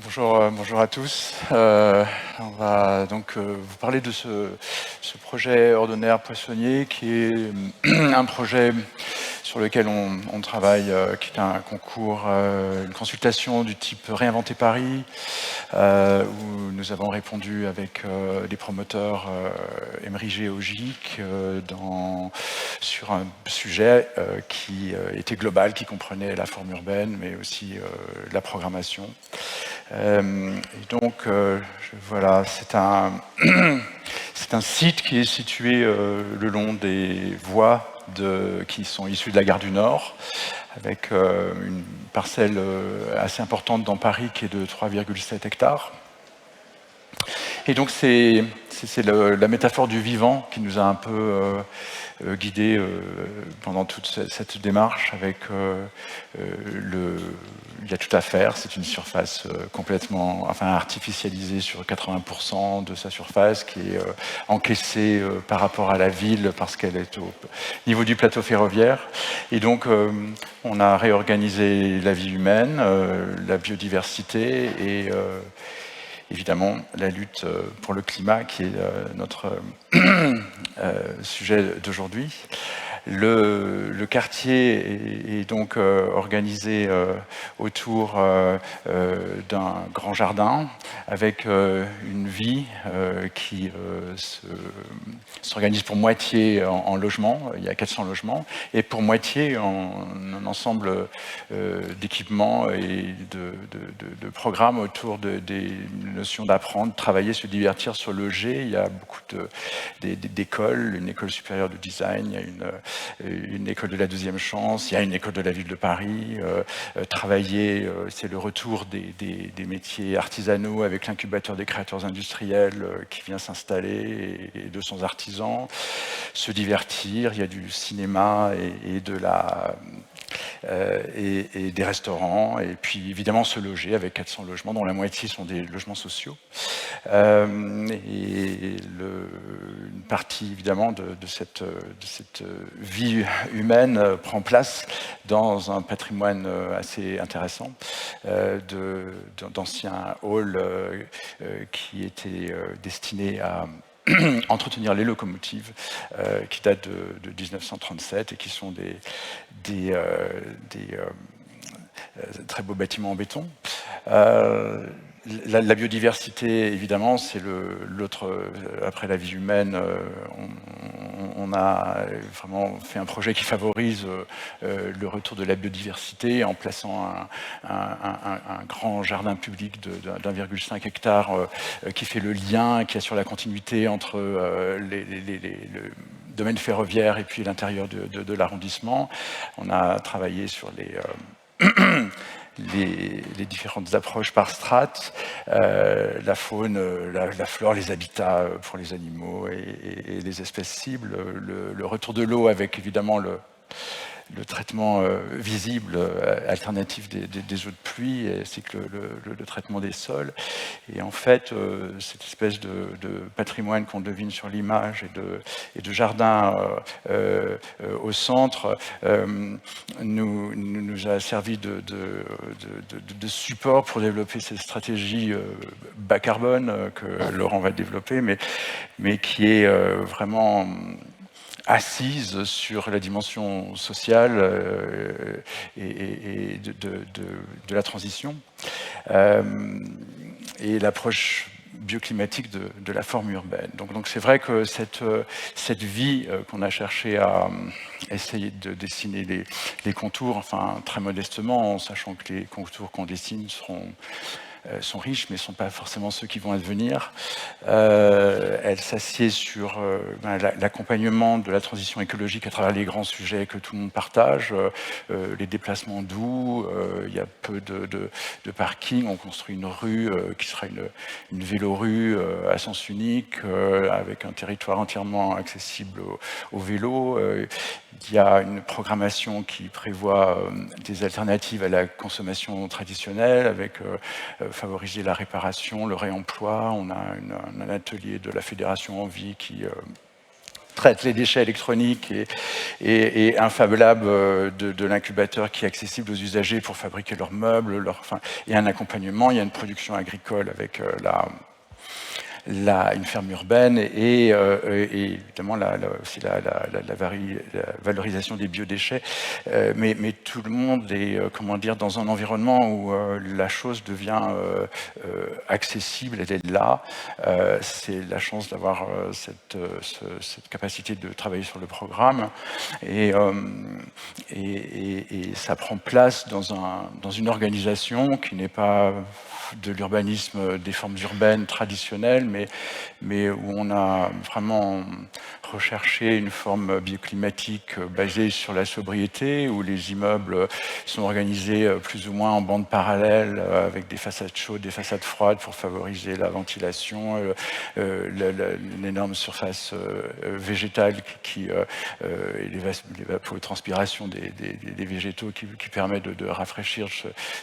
Bonjour à tous. On va donc vous parler de ce projet ordonnaire poissonnier qui est un projet sur lequel on travaille, qui est un concours, une consultation du type Réinventer Paris, où nous avons répondu avec des promoteurs Emery et Ogic sur un sujet qui était global, qui comprenait la forme urbaine, mais aussi la programmation. Et donc, voilà, c'est un site qui est situé le long des voies qui sont issues de la gare du Nord, avec une parcelle assez importante dans Paris qui est de 3,7 hectares. Et donc, c'est la métaphore du vivant qui nous a un peu guidés pendant toute cette démarche avec il y a tout à faire, c'est une surface complètement artificialisée sur 80% de sa surface qui est encaissée par rapport à la ville parce qu'elle est au niveau du plateau ferroviaire. Et donc on a réorganisé la vie humaine, la biodiversité et évidemment la lutte pour le climat qui est notre sujet d'aujourd'hui. Le quartier est donc organisé autour d'un grand jardin avec une vie qui s'organise pour moitié en logements, il y a 400 logements, et pour moitié en un ensemble d'équipements et de programmes autour des notions d'apprendre, de travailler, se divertir sur le G. Il y a beaucoup d'écoles, une école supérieure de design, il y a une école de la deuxième chance, il y a une école de la ville de Paris. Travailler, c'est le retour des métiers artisanaux avec l'incubateur des créateurs industriels qui vient s'installer et 200 artisans. Se divertir, il y a du cinéma et des restaurants, et puis évidemment se loger avec 400 logements, dont la moitié sont des logements sociaux. Et une partie évidemment de cette vie humaine prend place dans un patrimoine assez intéressant d'anciens halls qui étaient destinés à entretenir les locomotives qui datent de 1937 et qui sont des très beaux bâtiments en béton. La biodiversité, évidemment, c'est l'autre. Après la vie humaine, on a vraiment fait un projet qui favorise le retour de la biodiversité en plaçant un grand jardin public d'1,5 hectare qui fait le lien, qui assure la continuité entre le domaine ferroviaire et puis l'intérieur de l'arrondissement. On a travaillé sur les différentes approches par strate, la faune, la flore, les habitats pour les animaux et les espèces cibles, le retour de l'eau avec évidemment le traitement visible alternatif des eaux de pluie, ainsi que le traitement des sols. Et en fait, cette espèce de patrimoine qu'on devine sur l'image et de jardin au centre nous a servi de support pour développer cette stratégie bas carbone que Laurent va développer, mais qui est vraiment assise sur la dimension sociale et de la transition et l'approche bioclimatique de la forme urbaine. Donc c'est vrai que cette vie qu'on a cherché à essayer de dessiner les contours, enfin très modestement, en sachant que les contours qu'on dessine sont riches, mais ne sont pas forcément ceux qui vont advenir. Elle s'assied sur l'accompagnement de la transition écologique à travers les grands sujets que tout le monde partage, les déplacements doux, il y a peu de parking, on construit une rue qui sera une vélorue à sens unique, avec un territoire entièrement accessible au vélo. Il y a une programmation qui prévoit des alternatives à la consommation traditionnelle, avec favoriser la réparation, le réemploi. On a un atelier de la Fédération Envie qui traite les déchets électroniques et un Fab Lab de l'incubateur qui est accessible aux usagers pour fabriquer leurs meubles, il y a un accompagnement, il y a une production agricole avec une ferme urbaine et évidemment aussi la valorisation des biodéchets, mais tout le monde est comment dire, dans un environnement où la chose devient accessible, elle est là. C'est la chance d'avoir cette capacité de travailler sur le programme et ça prend place dans une organisation qui n'est pas de l'urbanisme des formes urbaines traditionnelles, mais où on a vraiment recherché une forme bioclimatique basée sur la sobriété, où les immeubles sont organisés plus ou moins en bandes parallèles, avec des façades chaudes, des façades froides pour favoriser la ventilation, l'énorme surface végétale et l'évapotranspiration des végétaux qui permet de rafraîchir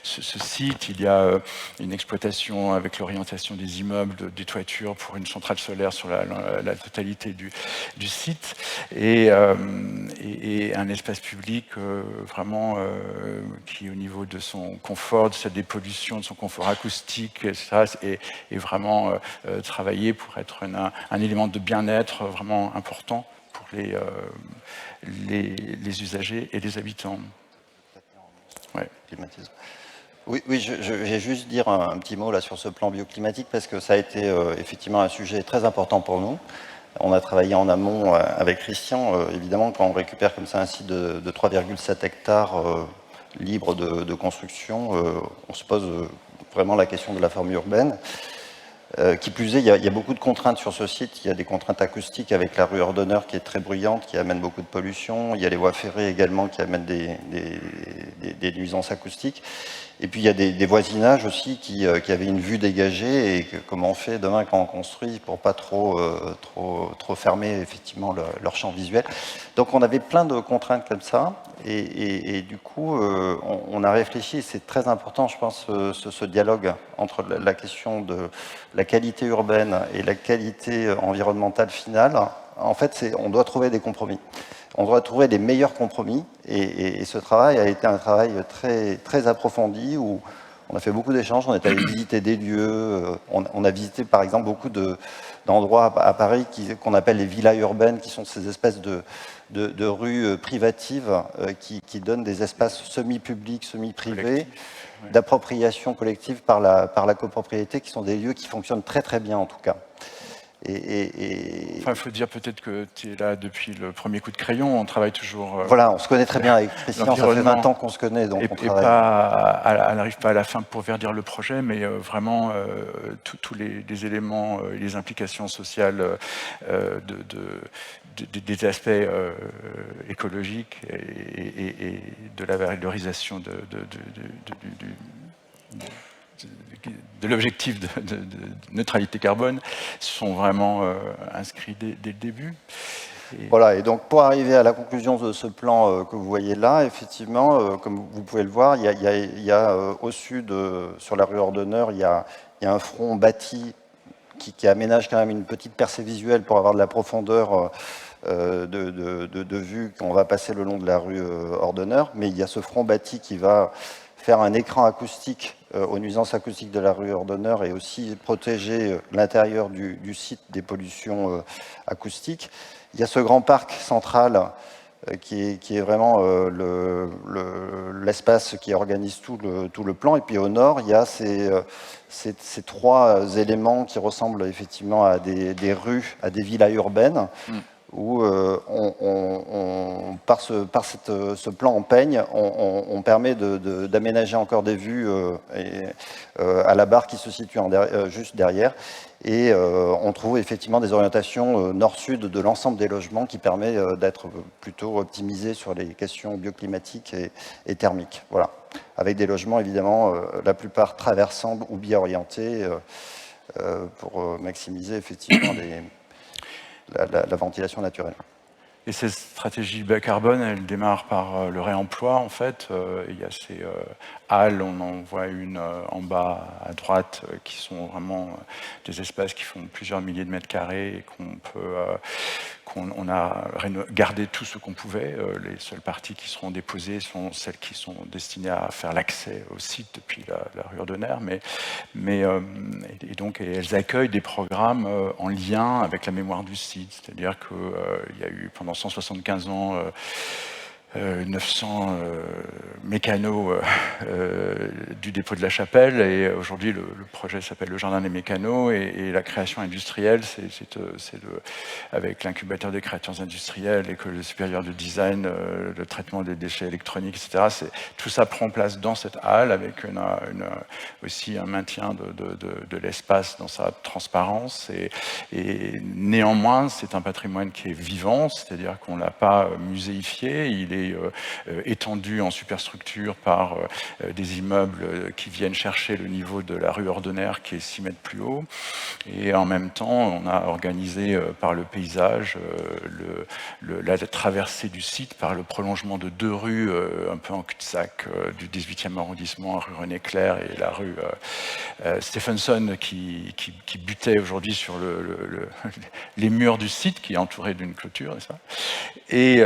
ce site. Il y a une exploitation avec l'orientation des immeubles, des toitures pour une centrale solaire sur la totalité du site et un espace public vraiment qui, au niveau de son confort, de sa dépollution, de son confort acoustique, est vraiment travaillé pour être un élément de bien-être vraiment important pour les usagers et les habitants. Ouais. Oui, je vais juste dire un petit mot là sur ce plan bioclimatique parce que ça a été effectivement un sujet très important pour nous. On a travaillé en amont avec Christian. Évidemment, quand on récupère comme ça un site de 3,7 hectares libre de construction, on se pose vraiment la question de la forme urbaine. Qui plus est, il y a beaucoup de contraintes sur ce site. Il y a des contraintes acoustiques avec la rue Ordonneur qui est très bruyante, qui amène beaucoup de pollution. Il y a les voies ferrées également qui amènent des nuisances acoustiques. Et puis il y a des voisinages aussi qui avaient une vue dégagée et comment on fait demain quand on construit pour pas trop fermer effectivement leur champ visuel. Donc on avait plein de contraintes comme ça et du coup on a réfléchi, et c'est très important je pense ce dialogue entre la question de la qualité urbaine et la qualité environnementale finale. En fait on doit trouver des compromis. On doit trouver les meilleurs compromis et ce travail a été un travail très, très approfondi où on a fait beaucoup d'échanges, on est allé visiter des lieux, on a visité par exemple beaucoup d'endroits à Paris qu'on appelle les villas urbaines, qui sont ces espèces de rues privatives qui donnent des espaces semi-publics, semi-privés, d'appropriation collective par la copropriété, qui sont des lieux qui fonctionnent très très bien en tout cas. Enfin, il faut dire peut-être que tu es là depuis le premier coup de crayon, on travaille toujours... voilà, on se connaît très bien avec Christian, ça fait 20 ans qu'on se connaît, donc on travaille. Elle n'arrive pas à la fin pour verdir le projet, mais vraiment tous les éléments, les implications sociales des aspects écologiques et de la valorisation de l'objectif de neutralité carbone sont vraiment inscrits dès le début. Voilà, et donc pour arriver à la conclusion de ce plan que vous voyez là, effectivement, comme vous pouvez le voir, il y a au sud, sur la rue Ordonneur, il y a un front bâti qui aménage quand même une petite percée visuelle pour avoir de la profondeur de vue quand on va passer le long de la rue Ordonneur, mais il y a ce front bâti qui va faire un écran acoustique aux nuisances acoustiques de la rue Ordonneur et aussi protéger l'intérieur du site des pollutions acoustiques. Il y a ce grand parc central qui est vraiment l'espace qui organise tout le plan. Et puis au nord, il y a ces trois éléments qui ressemblent effectivement à des rues, à des villas urbaines, où par ce plan en peigne, on permet d'aménager encore des vues à la barre qui se situe juste derrière. Et on trouve effectivement des orientations nord-sud de l'ensemble des logements qui permet d'être plutôt optimisé sur les questions bioclimatiques et thermiques. Voilà. Avec des logements évidemment la plupart traversants ou bien orientés pour maximiser effectivement la ventilation naturelle. Et cette stratégie bas carbone, elle démarre par le réemploi, en fait. Il y a ces halles, on en voit une en bas à droite, qui sont vraiment des espaces qui font plusieurs milliers de mètres carrés et on a gardé tout ce qu'on pouvait. Les seules parties qui seront déposées sont celles qui sont destinées à faire l'accès au site depuis la rue Ordener, et donc elles accueillent des programmes en lien avec la mémoire du site, c'est-à-dire qu'il y a eu pendant 175 ans 900 mécanos du dépôt de la Chapelle, et aujourd'hui le projet s'appelle le Jardin des mécanos, et la création industrielle, avec l'incubateur des créateurs industriels, l'école supérieure de design, le traitement des déchets électroniques, etc. Tout ça prend place dans cette halle, avec aussi un maintien de l'espace dans sa transparence, et néanmoins c'est un patrimoine qui est vivant, c'est-à-dire qu'on ne l'a pas muséifié, il est étendu en superstructure par des immeubles qui viennent chercher le niveau de la rue Ordener qui est 6 mètres plus haut, et en même temps on a organisé par le paysage la traversée du site par le prolongement de 2 rues un peu en cul-de-sac du 18e arrondissement, rue René Clair et la rue Stephenson, qui butait aujourd'hui sur les murs du site qui est entouré d'une clôture, n'est-ce pas ? Et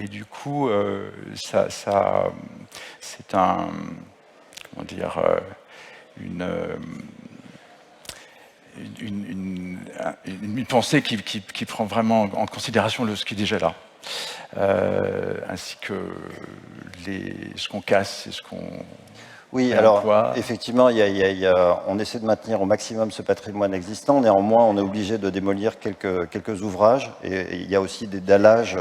du coup, c'est une pensée qui prend vraiment en considération ce qui est déjà là, ainsi que ce qu'on casse et ce qu'on... Oui, alors effectivement, on essaie de maintenir au maximum ce patrimoine existant. Néanmoins, on est obligé de démolir quelques ouvrages, et il y a aussi des dallages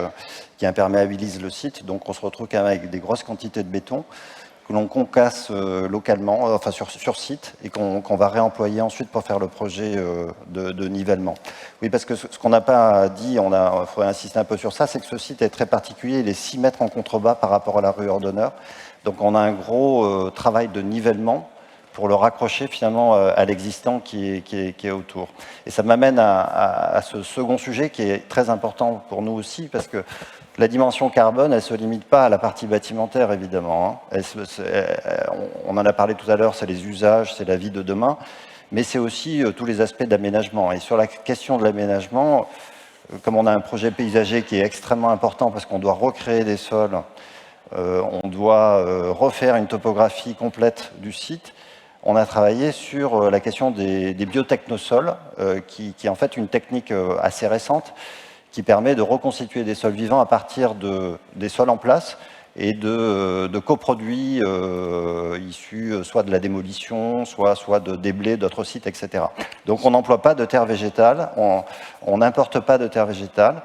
qui imperméabilisent le site. Donc on se retrouve quand même avec des grosses quantités de béton que l'on concasse localement, enfin sur site, et qu'on va réemployer ensuite pour faire le projet de nivellement. Oui, parce que ce qu'on n'a pas dit, il faudrait insister un peu sur ça, c'est que ce site est très particulier, il est 6 mètres en contrebas par rapport à la rue Ordener. Donc on a un gros travail de nivellement pour le raccrocher finalement à l'existant qui est autour. Et ça m'amène à ce second sujet qui est très important pour nous aussi, parce que la dimension carbone, elle ne se limite pas à la partie bâtimentaire, évidemment. On en a parlé tout à l'heure, c'est les usages, c'est la vie de demain, mais c'est aussi tous les aspects d'aménagement. Et sur la question de l'aménagement, comme on a un projet paysager qui est extrêmement important parce qu'on doit recréer des sols, on doit refaire une topographie complète du site, on a travaillé sur la question des biotechnosols, qui est en fait une technique assez récente, qui permet de reconstituer des sols vivants à partir des sols en place et de coproduits issus soit de la démolition, soit de déblais d'autres sites, etc. Donc on n'emploie pas de terre végétale, on n'importe pas de terre végétale,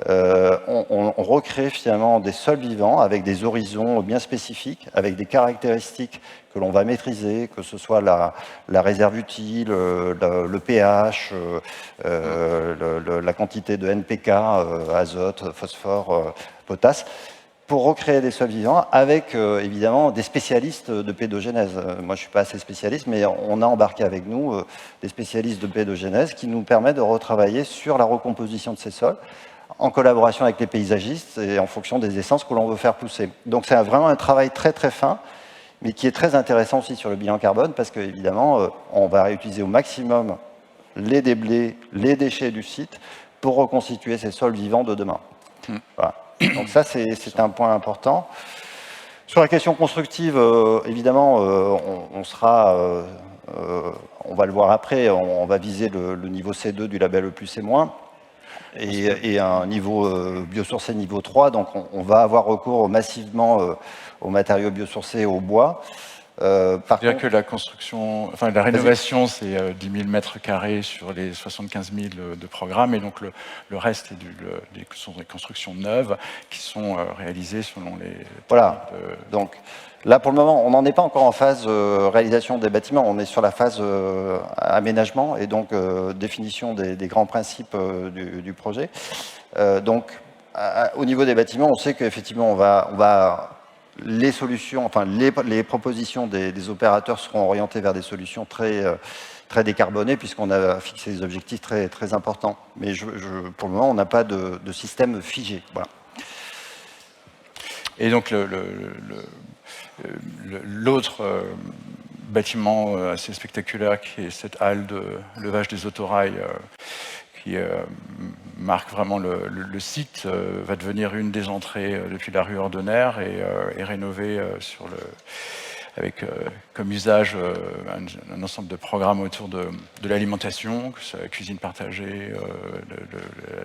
on recrée finalement des sols vivants avec des horizons bien spécifiques, avec des caractéristiques que l'on va maîtriser, que ce soit la réserve utile, le pH, la quantité de NPK, azote, phosphore, potasse, pour recréer des sols vivants avec évidemment des spécialistes de pédogénèse. Moi je ne suis pas assez spécialiste, mais on a embarqué avec nous des spécialistes de pédogénèse qui nous permettent de retravailler sur la recomposition de ces sols en collaboration avec les paysagistes et en fonction des essences que l'on veut faire pousser. Donc c'est vraiment un travail très très fin, mais qui est très intéressant aussi sur le bilan carbone, parce qu'évidemment, on va réutiliser au maximum les déblais, les déchets du site pour reconstituer ces sols vivants de demain. Voilà. Donc ça, c'est un point important. Sur la question constructive, évidemment, on va le voir après, on va viser le niveau C2 du label E+, C-, et un niveau biosourcé niveau 3, donc on va avoir recours massivement aux matériaux biosourcés, au bois. C'est-à-dire que la construction, enfin la rénovation, c'est 10 000 mètres carrés sur les 75 000 de programme, et donc le reste sont des constructions neuves qui sont réalisées selon les... Voilà, donc là pour le moment, on n'en est pas encore en phase réalisation des bâtiments, on est sur la phase aménagement et donc définition des grands principes du projet. Donc au niveau des bâtiments, on sait qu'effectivement on va les solutions, enfin les propositions des opérateurs seront orientées vers des solutions très décarbonées, puisqu'on a fixé des objectifs très, très importants. Mais pour le moment, on n'a pas de système figé. Voilà. Et donc l'autre bâtiment assez spectaculaire, qui est cette halle de levage des autorails, qui est marque vraiment le site, va devenir une des entrées depuis la rue Ordener et rénové avec comme usage un ensemble de programmes autour de l'alimentation, que ce soit la cuisine partagée,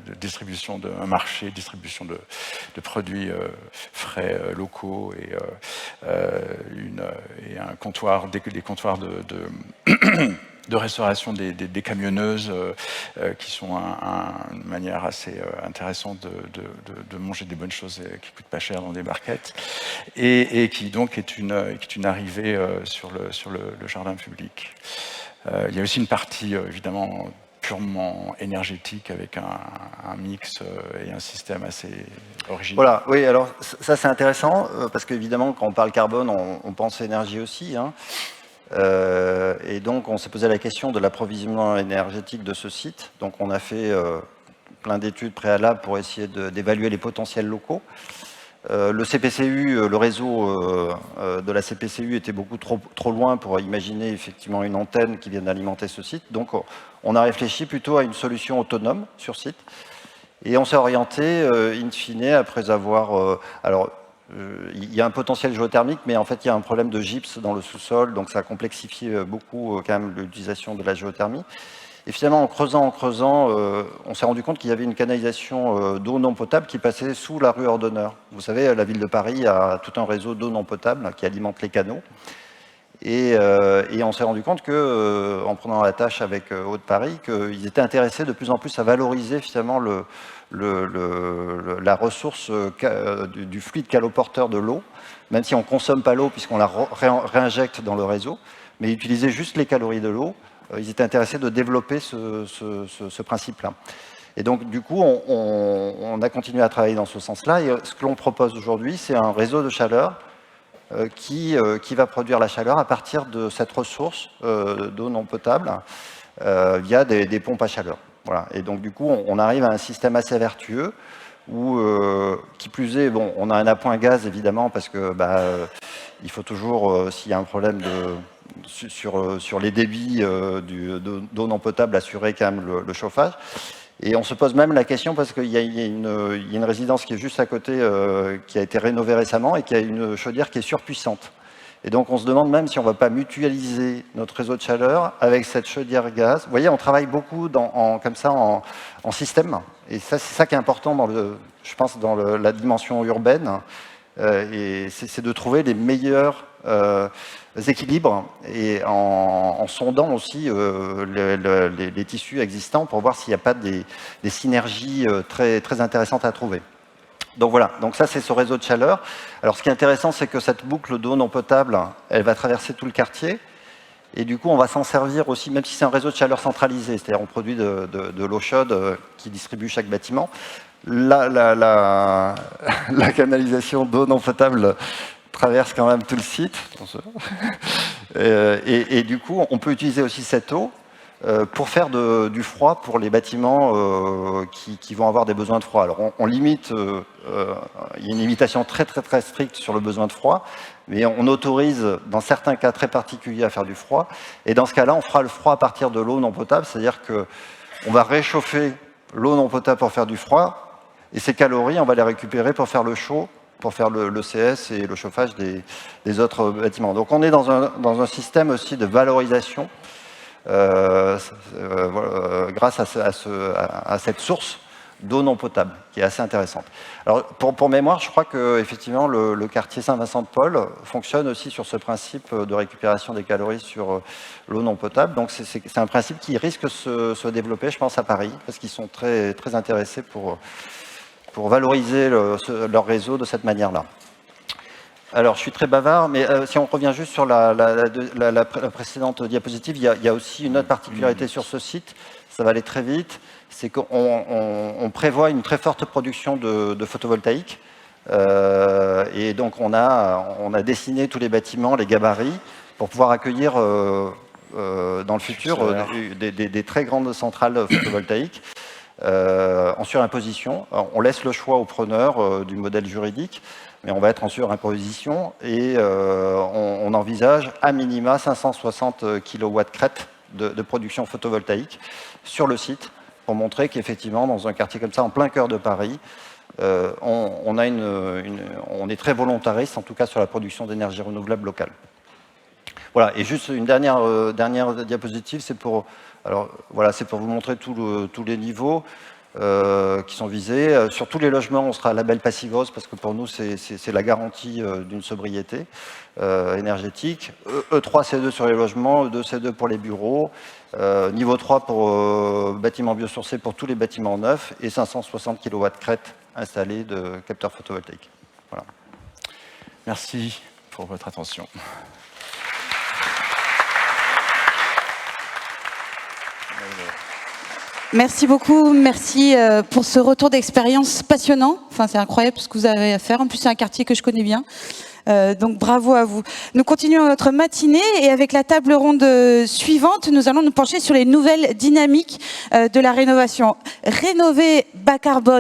de distribution un marché, distribution de produits frais locaux et un comptoir, des comptoirs de restauration des camionneuses qui sont une manière assez intéressante de manger des bonnes choses qui coûtent pas cher dans des barquettes et qui donc est une arrivée sur le jardin public. Il y a aussi une partie évidemment purement énergétique avec un mix et un système assez original. Voilà, oui, alors ça c'est intéressant parce qu'évidemment quand on parle carbone, on pense énergie aussi, hein. Et donc on s'est posé la question de l'approvisionnement énergétique de ce site. Donc on a fait plein d'études préalables pour essayer d'évaluer les potentiels locaux. Le CPCU, le réseau de la CPCU était beaucoup trop loin pour imaginer effectivement une antenne qui vienne alimenter ce site. Donc on a réfléchi plutôt à une solution autonome sur site. Et on s'est orienté, in fine, après avoir... il y a un potentiel géothermique, mais en fait, il y a un problème de gypse dans le sous-sol, donc ça a complexifié beaucoup quand même l'utilisation de la géothermie. Et finalement, en creusant, on s'est rendu compte qu'il y avait une canalisation d'eau non potable qui passait sous la rue Ordener. Vous savez, la ville de Paris a tout un réseau d'eau non potable qui alimente les canaux. Et on s'est rendu compte que, en prenant la tâche avec Hauts-de-Paris, qu'ils étaient intéressés de plus en plus à valoriser finalement la ressource du fluide caloporteur de l'eau, même si on ne consomme pas l'eau puisqu'on la réinjecte dans le réseau, mais utiliser juste les calories de l'eau, ils étaient intéressés de développer ce principe-là. Et donc, du coup, on a continué à travailler dans ce sens-là, et ce que l'on propose aujourd'hui, c'est un réseau de chaleur qui va produire la chaleur à partir de cette ressource d'eau non potable via des pompes à chaleur. Voilà. Et donc du coup, on arrive à un système assez vertueux où, qui plus est, bon, on a un appoint gaz évidemment parce que il faut toujours, s'il y a un problème sur les débits d'eau non potable, assurer quand même le chauffage. Et on se pose même la question parce qu'il y a une résidence qui est juste à côté, qui a été rénovée récemment et qui a une chaudière qui est surpuissante. Et donc on se demande même si on ne va pas mutualiser notre réseau de chaleur avec cette chaudière gaz. Vous voyez, on travaille beaucoup comme ça en système. Et ça, c'est ça qui est important je pense, dans la dimension urbaine. Et c'est de trouver les meilleurs équilibres et en sondant aussi les tissus existants pour voir s'il n'y a pas des synergies très, très intéressantes à trouver. Donc voilà, donc ça c'est ce réseau de chaleur. Alors ce qui est intéressant, c'est que cette boucle d'eau non potable, elle va traverser tout le quartier. Et du coup, on va s'en servir aussi, même si c'est un réseau de chaleur centralisé, c'est-à-dire on produit de l'eau chaude qui distribue chaque bâtiment. La canalisation d'eau non potable traverse quand même tout le site. Et du coup, on peut utiliser aussi cette eau pour faire du froid pour les bâtiments qui vont avoir des besoins de froid. Alors on limite, il y a une limitation très très très stricte sur le besoin de froid, mais on autorise dans certains cas très particuliers à faire du froid, et dans ce cas-là on fera le froid à partir de l'eau non potable, c'est-à-dire qu'on va réchauffer l'eau non potable pour faire du froid, et ces calories on va les récupérer pour faire le chaud, pour faire le CS et le chauffage des autres bâtiments. Donc on est dans un système aussi de valorisation grâce à cette source d'eau non potable, qui est assez intéressante. Alors, pour mémoire, je crois qu'effectivement, le quartier Saint-Vincent-de-Paul fonctionne aussi sur ce principe de récupération des calories sur l'eau non potable. Donc, c'est un principe qui risque de se développer, je pense, à Paris, parce qu'ils sont très, très intéressés pour valoriser leur réseau de cette manière-là. Alors, je suis très bavard, mais si on revient juste sur la précédente diapositive, il y a aussi une autre particularité sur ce site, ça va aller très vite, c'est qu'on prévoit une très forte production de photovoltaïque. Et donc, on a dessiné tous les bâtiments, les gabarits, pour pouvoir accueillir dans le futur des très grandes centrales photovoltaïques en surimposition. On laisse le choix aux preneurs du modèle juridique, mais on va être en surimposition et on envisage à minima 560 kW crête de production photovoltaïque sur le site pour montrer qu'effectivement, dans un quartier comme ça, en plein cœur de Paris, on est très volontariste, en tout cas sur la production d'énergie renouvelable locale. Voilà, et juste une dernière diapositive, c'est pour vous montrer tous les niveaux qui sont visés. Sur tous les logements, on sera à label Passivos, parce que pour nous, c'est la garantie d'une sobriété énergétique. E3, C2 sur les logements, E2, C2 pour les bureaux, niveau 3 pour bâtiments biosourcés pour tous les bâtiments neufs, et 560 kW crête installés de capteurs photovoltaïques. Voilà. Merci pour votre attention. Merci beaucoup, merci pour ce retour d'expérience passionnant. Enfin, c'est incroyable ce que vous avez à faire. En plus, c'est un quartier que je connais bien. Donc bravo à vous. Nous continuons notre matinée et avec la table ronde suivante, nous allons nous pencher sur les nouvelles dynamiques de la rénovation. Rénover bas carbone